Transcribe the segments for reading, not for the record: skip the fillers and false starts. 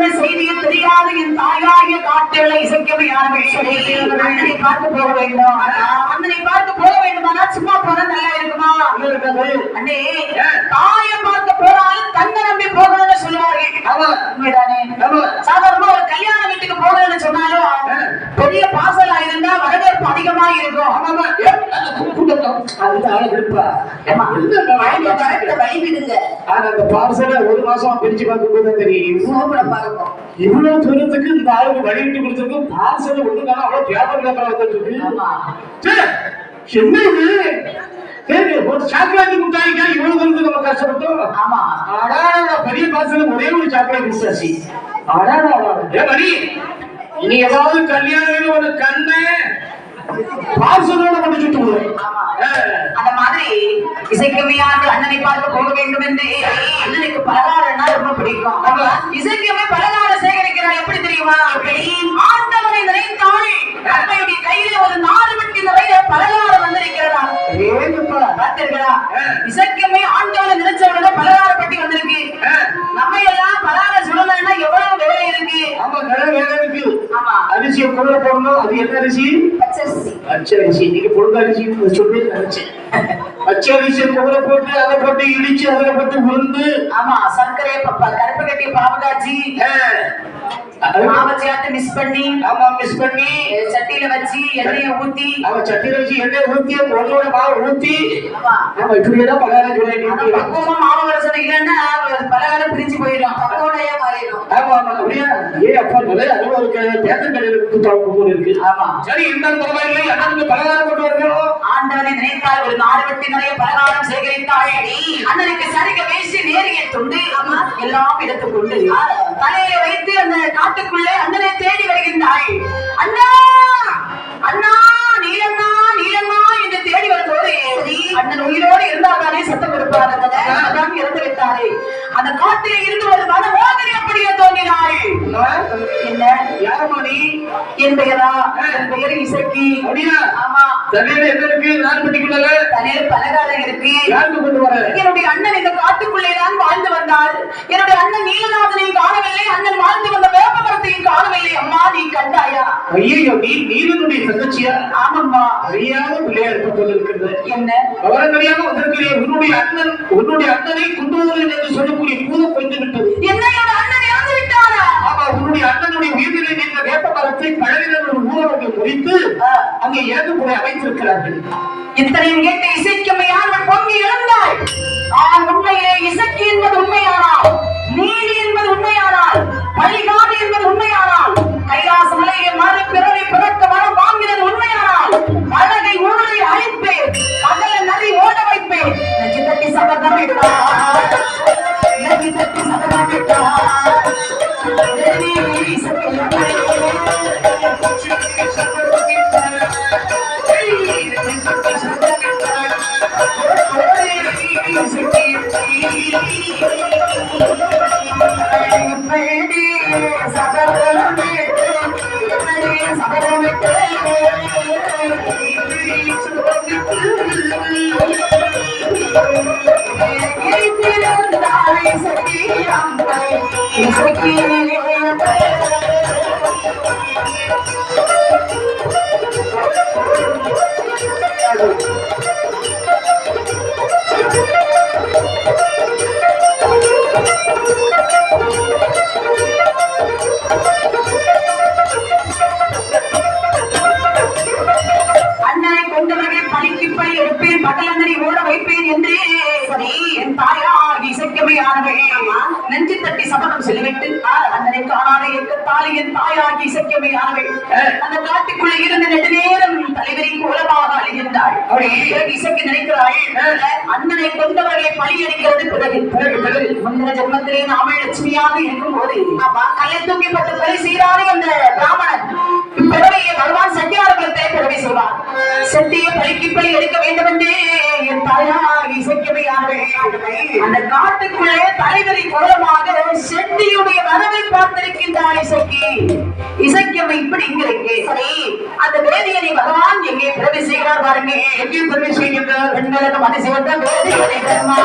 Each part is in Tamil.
சொன்ன செய்தியை தெரியாத என் தாயாகிய காட்டுகளை இசைக்கமையானவை அண்ணனை பார்த்து போக வேண்டும். அண்ணனை பார்த்து போக வேண்டுமானா சும்மா போனா நல்லா இருக்குமா? அண்ணே, தாயை பார்க்க போனாலும் தன்னை நம்பி போகணும்னு சொல்லுவார்கள். உண்மைதானே? சாதாரணமா ஒரு கல்யாண வீட்டுக்கு போகணும்னு சொன்னாலும் பெரிய பாசலா இருந்தா வரவேற்பு அதிகமா இருக்கும். ஒரு மாசம் பிரிச்சு பார்க்கும்போது தெரியும். இவ்வளவு தூரத்துக்கு இந்த ஆளுக்கு வழிவிட்டு கொடுத்துருக்கு. பார்சல் ஒண்ணுக்கான அவ்வளவு பேப்பர் பேப்பர் வந்துட்டு இருக்கு. என்ன இது? சரி, ஒரு சாக்லேட் முட்டாய்க்கா இவ்வளவு தூரத்துக்கு நம்ம கஷ்டப்பட்டோம். ஆமா, பெரிய பார்சல் ஒரே ஒரு சாக்லேட் மிஸ்டாச்சு. இனி ஏதாவது கல்யாணம் ஒரு கண்ணு பார்சலோட மட்டும் சுட்டு. அந்த மாதிரி இசைக்கமையாக அண்ணனை பார்க்க போக வேண்டும் என்று அண்ணனுக்கு பலகாரம்னா ரொம்ப பிடிக்கும். இசைக்கமே பலகாரம் சேகரிக்கிறார். எப்படி தெரியுமா? ஆண்டவனை நினைத்தாள் அன்னையுடைய கையில ஒரு 4 வட்டி நிறைய பலகாரம் வந்திருக்கிறதா? பார்த்தீர்களா? இசைக்கமே ஆண்டவனை நினைச்ச உடனே பலகார பட்டி வந்திருக்கு. நம்ம எல்லாம் பலகாரம் சுடலைன்னா எவ்வளவு வேலை இருக்கு. ஆமா, அரிசியை கூட போடணும். அது என்ன அரிசி? பச்சரிசி. பச்சரிசி. நீங்க பொழுது அரிசி சொல்லி நினைச்சேன். பச்சரிசி கூட போட்டு அதை போட்டு இடிச்சு அதில் போட்டு உருந்து. ஆமா, சர்க்கரை கருப்பு கட்டி பாவு காய்ச்சி மாவச்சியாத்து மிஸ் பண்ணி சட்டியில வச்சு எண்ணெயை ஊத்தி சட்டியில வச்சு எண்ணெய் ஊத்தி ஒன்னோட மாவு ஊத்தி இப்படியேதான் பலகாரம் சொல்லிட்டு பக்குவமா மாவு வரசனை இல்லைன்னா பலகாரம் பிரிஞ்சு போயிடும். பக்கோடையா மாறிடும். ஆமா ஆமா, அப்படியா? அப்பா நிறைய அலுவலக தேர்தல் கடையில் இருக்கு. ஆமா, சரி, இருந்தாலும் பரவாயில்லை. அண்ணனுக்கு பலகாரம் கொண்டு வரணும். ஆண்டவனை நினைத்தால் ஒரு 4 வட்டி நிறைய பலகாரம் சேகரித்தாள். அண்ணனுக்கு சரிக வேசி நேரிய துண்டு எல்லாம் எடுத்துக்கொண்டு தலையை வைத்து அந்த காட்டுக்குள்ளே அண்ணனை தேடி வருகின்றாள். அண்ணா அண்ணா நீலண்ணா நீலண்ணா என்று தேடி வரும்போது அண்ணன் உயிரோடு இருந்தால்தானே சத்தம் கொடுப்பார். அதான் இறந்து விட்டாரே. அந்த காட்டிலே இருந்து ஒரு மன மோதனை அப்படியே தோன்றினாள். என்ன யாரமாடி? என் பெயரா? என் பெயர் இசக்கி. அப்படியா? ஆமா. தலையில என்ன இருக்கு? நான் பட்டிக்குள்ள தலையில பலகாரம் இருக்கு. யாருக்கு கொண்டு வர? என்னுடைய அண்ணன் இந்த காட்டுக்குள்ளே தான் வாழ்ந்து வந்தார். என்னுடைய அண்ணன் நீலநாதனையும் காணவில்லை. அண்ணன் வாழ்ந்து வந்த வேப்ப மரத்தையும் காணவில்லை. அம்மா, நீ கண்டாயா? ஐயோ, நீ நீலனுடைய தங்கச்சியா? ஆமாம்மா. அறியாத பிள்ளையா இருப்பது இருக்கிறது. என்ன விவரம் தெரியாம வந்திருக்கிறேன். உன்னுடைய அண்ணனை குண்டோதரன் என்று சொல்லக்கூடிய பூதம் கொண்டு விட்டது. என்னையோட அண்ணன் இறந்து விட்டாரா? ஆமா, உன்னுடைய அண்ணனுடைய உயிரிலே நின்ற வேப்ப மரத்தை பழகினர் ஒரு ஊரவர்கள் குறித்து அங்கே இறந்து போய் அமைத்திருக்கிறார்கள். இத்தனையும் கேட்டு இசைக்கமையானவன் பொங்கி எழுந்தாள். உண்மையிலே இசக்கி என்பது உண்மையானால், நீலி என்பது உண்மையானால், பழிகாடு என்பது உண்மையானால், கைலாச மலையை மாறி பிறவி பிறக்க மனம் வாங்கினது உண்மையானால், அழகை ஊழலை அழிப்பேன், அகல நதி ஓட வைப்பேன். நெஞ்சு தட்டி சபதம் விட்டார். நெஞ்சு தட்டி சபதம் விட்டார். அண்ணனை கொண்டவர்கள் பழிக்குப்படி எடுப்பேன், பகலந்தனை ஓட வைப்பேன் என்று என் தாயார் இசைக்கமையானவள் நெஞ்சு தட்டி சபதம் சொல்லிவிட்டு அண்ணனை காணாத இயக்கத்தால் என் தாயார் இசைக்கமையானவள் அந்த காட்டுக்குள்ளே இருந்து நெடுநேரம் தலைவரை கோலமாக அழிகின்றாள். இசைக்கு நினைக்கிறாள், அண்ணனை கொண்டவர்களை பழியடிக்கிறது பிறகு முந்தின ஜென்மத்திலே நாம லட்சுமியாக இருக்கும் போது கல்லை தூக்கிப்பட்டு கொலை செய்தாரே அந்த பிராமணன் பிறவையை பகவான் செட்டியார்களுக்கு பிறவை செய்வார். செட்டியை பழிக்கு பழி எடுக்க வேண்டும் என்று என் தாயார் இசைக்கமையானவள் அந்த காட்டுக்குள்ளே தலைவரை கோலமாக செட்டியுடைய வரவை பார்த்திருக்கின்றாள். இசைக்கமை இப்படி இங்க இருக்கு. சரி, அந்த வேதியனை பகவான் எங்கே பிறவி செய்கிறார் பாருங்க. எங்கே பிறவி செய்கின்றார்? பெண்களுக்கு மதி சிவந்த வேதியனை கர்மா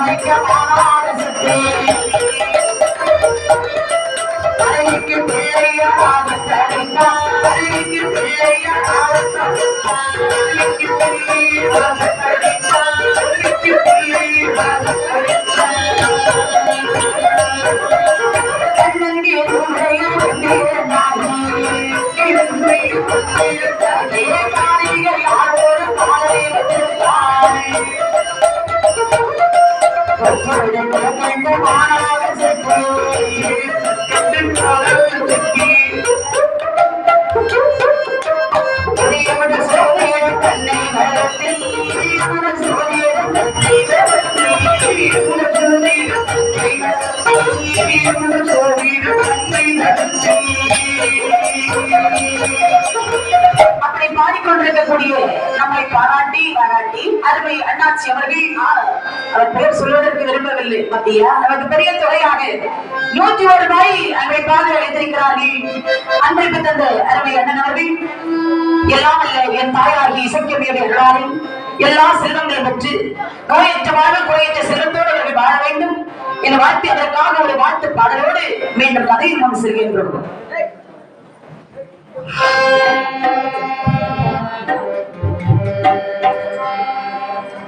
அமைக்கமான சக்தி அழகிக்கு பிள்ளையாக தடுத்தார் அழகிக்கு பிள்ளையாக தடுத்தார் அழகிக்கு பிள்ளையாக தடுத்தார் அழகிக்கு பிள்ளையாக தன்னங்கே உடைய காரிகள் யாரோடு காலை வச்சிருந்தார் மாணவ சக்தி அப்படி பாடிக்கொண்டிருக்கக்கூடிய நம்மை பாராட்டி அருமை அண்ணாச்சி அவர்கள் அவர் பெயர் சொல்வதற்கு விரும்பவில்லை மத்தியா நமக்கு பெரிய தொகையாக 101 ரூபாய் அன்பை பாதை அளித்திருக்கிறார்கள். அன்பைக்கு தந்த அருமை அண்ணன் அவர்கள் எல்லாம் அல்ல என் தாயாகி இசைக்கவியவர்களாலும் எல்லா செல்வங்களும் பெற்று நோயற்ற வாழ்வு குறையற்ற செல்வத்தோடு அவர்கள் வாழ வேண்டும் என வாழ்த்தி அதற்காக ஒரு வாழ்த்து பாடலோடு மீண்டும் கதையில் நாம் செல்கின்றோம்.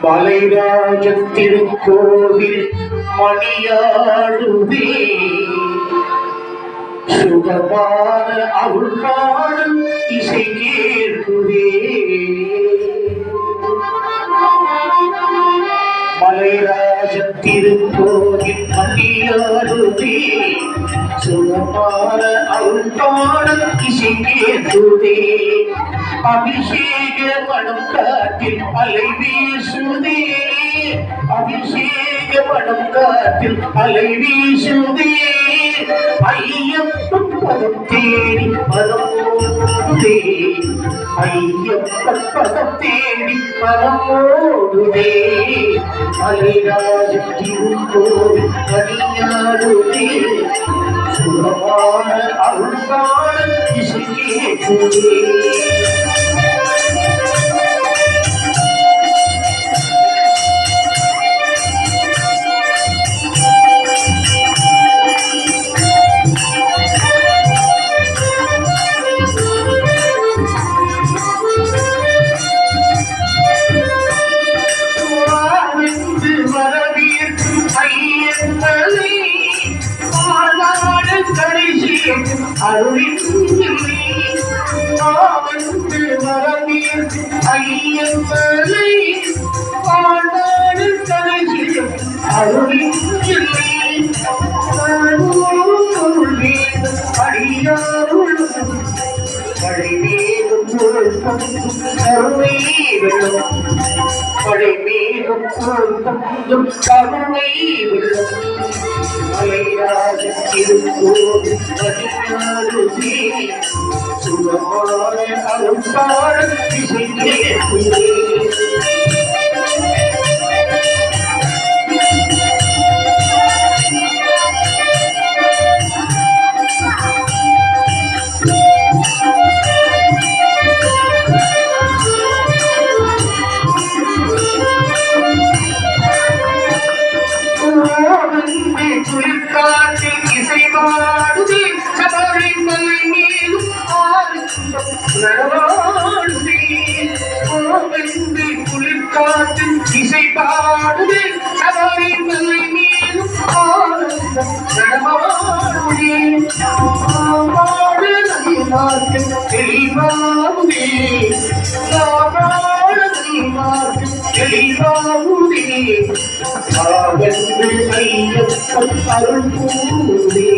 மலைராஜ திருக்கோவில் மணியாடுதே சுகமான அருள்பாடும் இசை கேட்குதே மலைராஜ திருக்கோவில் மணியாடுதே சுகமான அருள்பாடும் இசை கேட்குதே அபிஷேக மனம் காற்றில் அலை வீசுதே அபிஷேக மனம் காற்றில் அலை வீசுதே ஐயப்பன் பதம் தேடி மனமோடுதே ஐயப்பன் பதம் தேடி மனமோடுதே மலைராஜ திருக்கோவில் மணியாடுதே சுகமான அருள்கான இசை கேட்குதே அருளின் ஆவந்து வரவீர் ஐயப்பனை பாடாடு கலைஞர் அருளின் அடியாருள் படைமேலும் கருணை வெள்ளம் படைமேலும் கருணை வெள்ளம் மலைராஜ திருக்கோவில் மணியாடுதே சுகமான அருள்பாடும் இசை கேட்குதே குளிர்காற்றில் இசை பாடுதே சபரி மலை மேலும் நடவாடுதே குளிர்காற்றில் இசை பாடுதே சபரி மலை மேலும் நடவாடுதே தெளிவாகுதே தெளிவாகுதே ஆவென்று ஐயப்பன் அருள் கூடே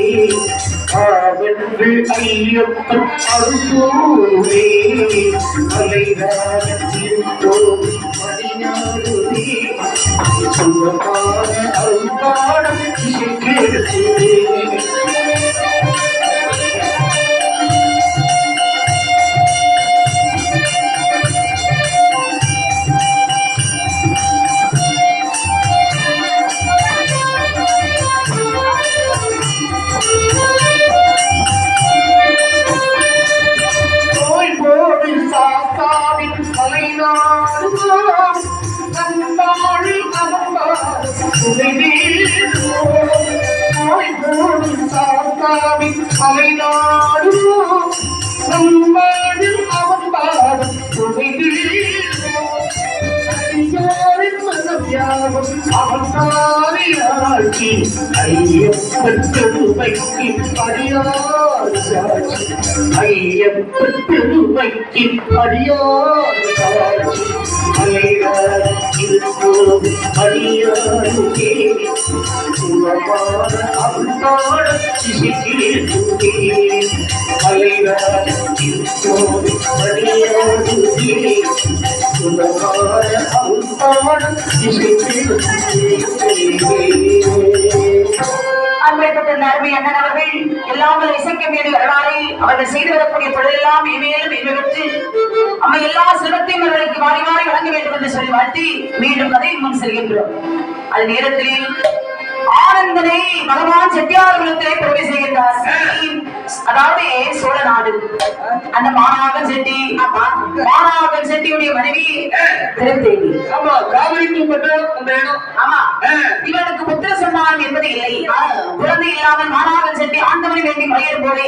ஆவென்று ஐயப்பன் அருள் கூடே மலைராஜ திருக்கோவில் மணியாடுதே சுகமான அருள்பாடும் இசை கேட்குதே நாடுவோம் நன்னாளி அகம்பார் துணை வீடுவோம் தாய் போடும் சாத்தாவி அலை நாடுவோம் நன்னாளி அகம்பார் துணை வீடுவோம் ஐயாரின் மனவியாகும் அவதாரியாக்கி ஐயப்பெருமைக்கு அடியார் சாட்சி ஐயப்பெருமைக்கு அடியார் சாட்சி அலையார் இருப்போம் அடியார் தேவி சுகமான அவதார சிசிக்கிலே அலையார் இருப்போம் அடியார் தேவி சுகமான அவதார சிசிக்கிலே அன்பைப்பட்ட நர்மை அண்ணன் அவர்கள் எல்லாமல் இசைக்க வேண்டிய வரலாறை அவர்கள் செய்து வரக்கூடிய தொழிலெல்லாம் மேலும் மேம்பெற்று அம்மை எல்லா சிரமத்தையும் அவர்களுக்கு வாரி வாரி வழங்க வேண்டும் என்று சொல்லி வாழ்த்தி மீண்டும் கதையின் முன் செல்கின்றோம். அது நேரத்தில் ஆனந்தனை பகவான் செட்டியார்குலத்திலே பெருமை செய்கின்றார். அதாவது சோழ நாடு அந்த மாநாகன் செட்டி மாநாகன் செட்டியுடைய மனைவி திருத்தேவி. ஆமா காவிரிக்கு பட்ட அந்த இடம். ஆமா இவனுக்கு புத்திர சந்தானம் என்பது இல்லை. குழந்தை இல்லாமல் மாநாகன் செட்டி ஆண்டவனை வேண்டி மலையேறும் போதே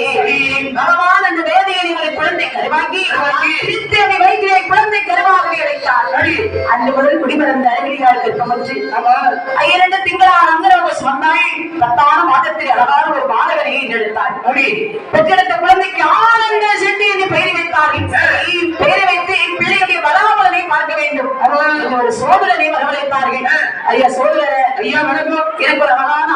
பகவான் அந்த வேதையை இவரை குழந்தை கருவாக்கி திருத்தேவி வயிற்றிலே குழந்தை கருவாகவே அடைத்தார். அந்த முதல் குடிபிறந்த அழகிரியால் கற்பமற்று 2 திங்களான அங்கரவ சுமந்தாள். 10 மாதத்தில் அழகான ஒரு மாணவனை எடுத்தாள். பெற்றெடுத்த குழந்தைக்கு ஆனந்த செட்டி என்று பெயரை வைத்தார்கள். பெயரை வைத்து பிள்ளையுடைய பலாபலனை பார்க்க வேண்டும். ஒரு சோதரனை வரவழைத்தார்கள். ஐயா சோதரர், ஐயா வணக்கம், எனக்கு ஒரு அழகான